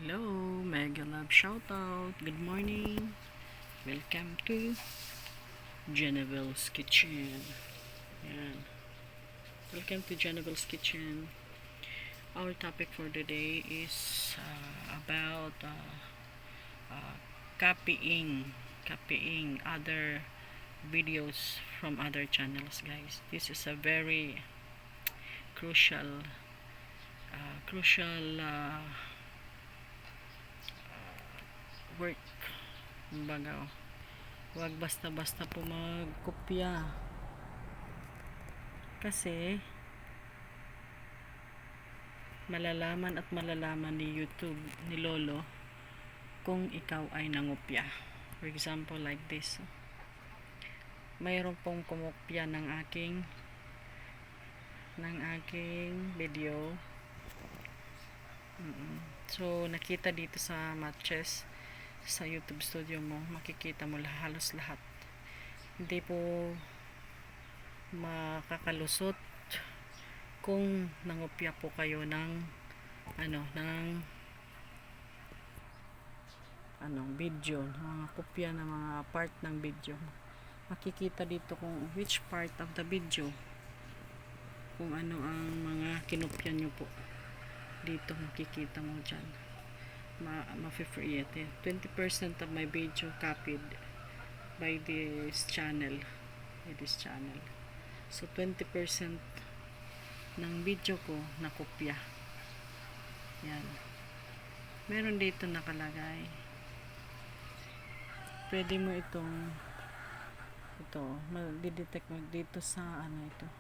Hello, mega love shoutout. Good morning. Welcome to Jennivelle's Kitchen. Yan. Welcome to Jennivelle's Kitchen. Our topic for today is about copying other videos from other channels, guys. This is a very crucial work. Kumbaga, huwag basta-basta po magkopya. Kasi malalaman at malalaman ni YouTube, ni Lolo, kung ikaw ay nangopya. For example, like this. Mayroon pong kumopya ng aking video. So, nakita dito sa matches sa YouTube studio mo, makikita mo halos lahat. Hindi po makakalusot kung nangopya po kayo ng video, mga kopya ng mga part ng video. Makikita dito kung which part of the video, kung ano ang mga kinopya nyo po. Dito makikita mo dyan. Ma-free ito. 20% of my video copied by this channel. So 20% ng video ko nakopya. Yan. Meron dito nakalagay. Pwede mo ito ma-detect mo dito sa ito.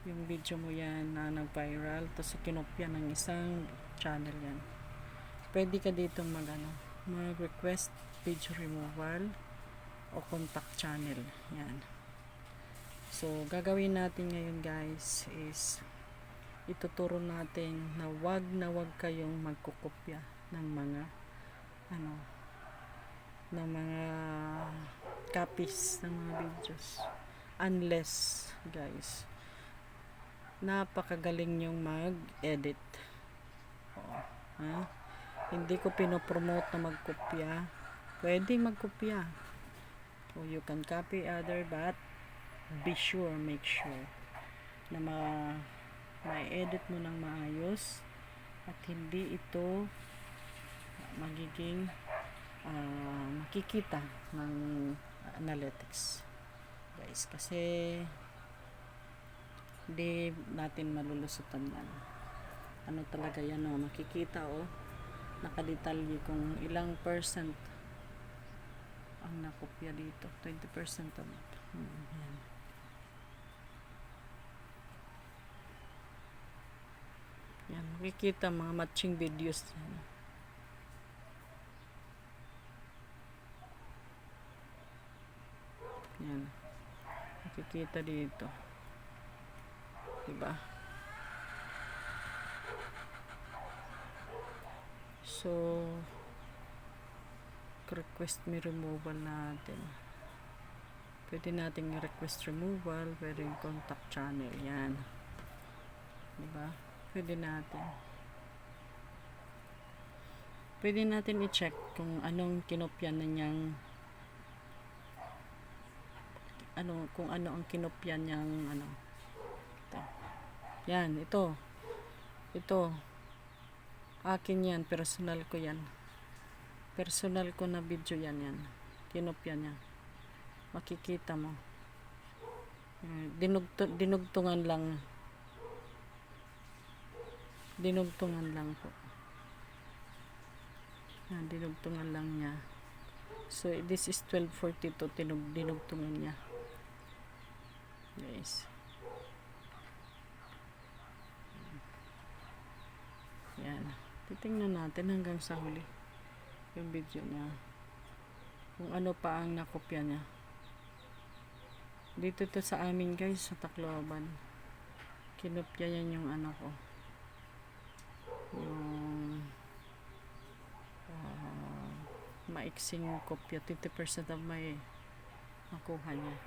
Yung video mo yan na nag-viral, tapos kinopya ng isang channel yan. Pwede ka dito mag-request video removal o contact channel. Yan. So, gagawin natin ngayon, guys, is ituturo natin na wag kayong magkukopya ng mga copies ng mga videos. Unless, guys, napakagaling nyong mag-edit. Hindi ko pinopromote na magkopya. Pwede magkopya. So, you can copy other, but make sure na ma-edit mo ng maayos at hindi ito magiging makikita ng analytics, guys, kasi hindi natin malulusutan yan. Ano talaga yan, makikita nakadetalye kung ilang percent ang nakopya dito. 20% of yan. Yan, makikita mga matching videos yan. Yan, makikita dito, diba? So, request me removal natin. Pwede nating request removal, pwede yung contact channel. Yan, diba? Pwede natin i-check kung anong kinopya na niyang kung ano ang kinopya niyang ito. Yan, ito akin yan, personal ko na video yan, kinopya niya. Makikita mo, dinugtungan lang po. Yan, dinugtungan lang niya. So this is 12:42, dinugtungan niya, guys. Yan, titingnan natin hanggang sa huli yung video niya, kung ano pa ang nakopya niya. Dito to sa amin, guys, sa Tacloban, kinopya yan yung yung maiksing kopya. 20% of my nakuha niya.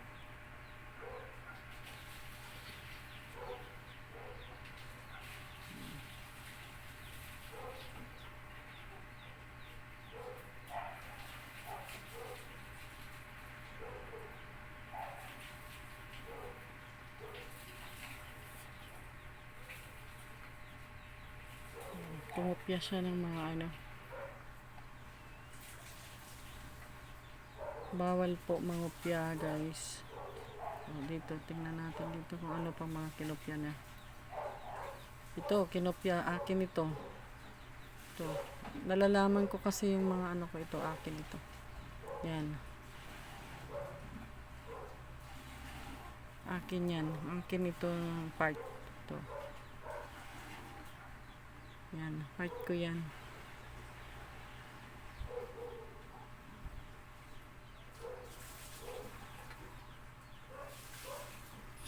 Kumopya siya ng mga ano. Bawal po mangopya, guys. O, dito, tingnan natin dito kung ano pa mga kinopya na. Ito, kinopya. Akin ito. Ito. Nalalaman ko kasi yung mga ano ko ito. Akin ito. Yan. Akin yan. Akin ito part. Ito. Yan. Part ko yan.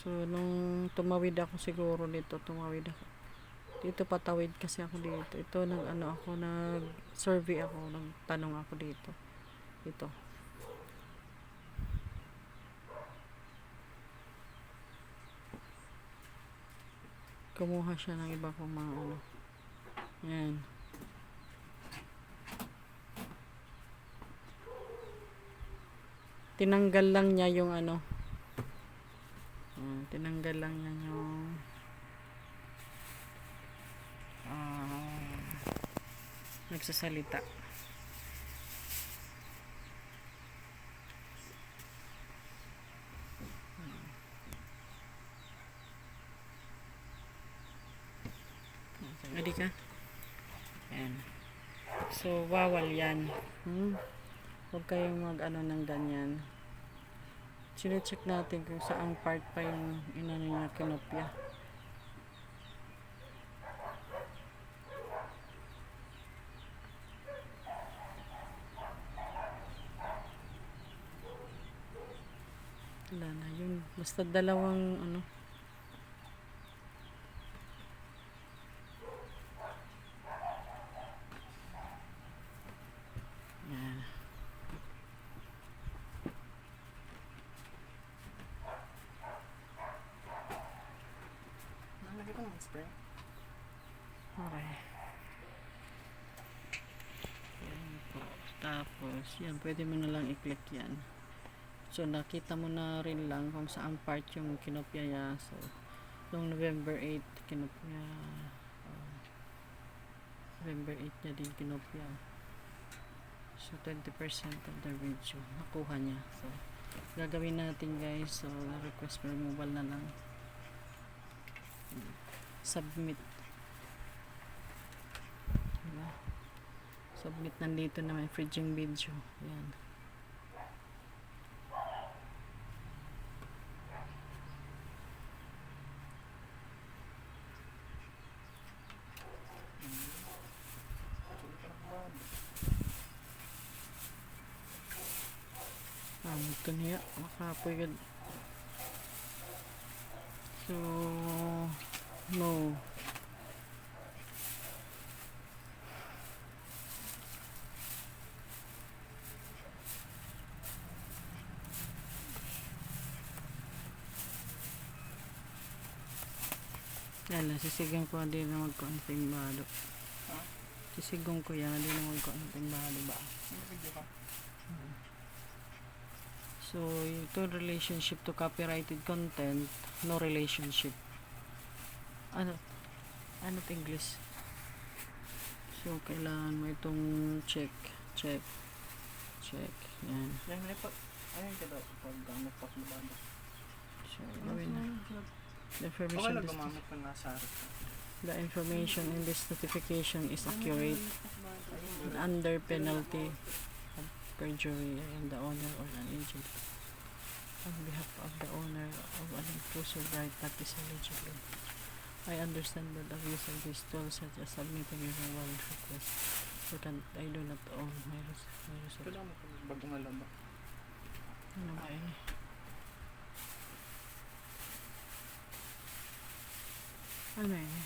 So, nung tumawid ako siguro dito, tumawid ako. Dito patawid kasi ako dito. Ito, nag-survey ako, nagtanong ako dito. Ito. Kumuha siya ng iba kong mga ano. Yan. Tinanggal lang niya yung ano. Tinanggal lang niya yung nagsasalita. Ready ka? Ayan. So, bawal yan. Huwag kayong mag-ano ng ganyan. Sine-check natin kung saang part pa yung inano niya, kinopya. Wala na yun. Basta dalawang ano. Yan. Nalagay ko ng spray. Okay. Yan po. Tapos, yan. Pwede mo na lang i-click yan. So, nakita mo na rin lang kung saan part yung kinopya niya. So, noong November 8, kinopya. November 8 niya din kinopya. So, 20% of the video. Nakuha niya. So, gagawin natin guys. So, request for removal na lang. Submit. Diba? Submit, nandito na may fridging video. Yan. Ito niya. Makapoy yun. So, no. Yan lang, sisigang ko hindi na magkonting balo. Sisigong ko yan, hindi na magkonting balo ba? So, ito relationship to copyrighted content, no relationship. Ano to English? So, kailangan mo itong check. Yan. Yan, report. Ayun ka daw. Pag gamit pa sa banda. So, gawin na. The Okay information, lang gumamit pa nasa harap. the information in this notification is accurate and under penalty of perjury and the owner or an agent on behalf of the owner of an exclusive right that is eligible. I understand that the use of these tools such as submitting a removal request I do not own my result. Kailangan mo bagong alaba. Ano ba yun? Ano yun?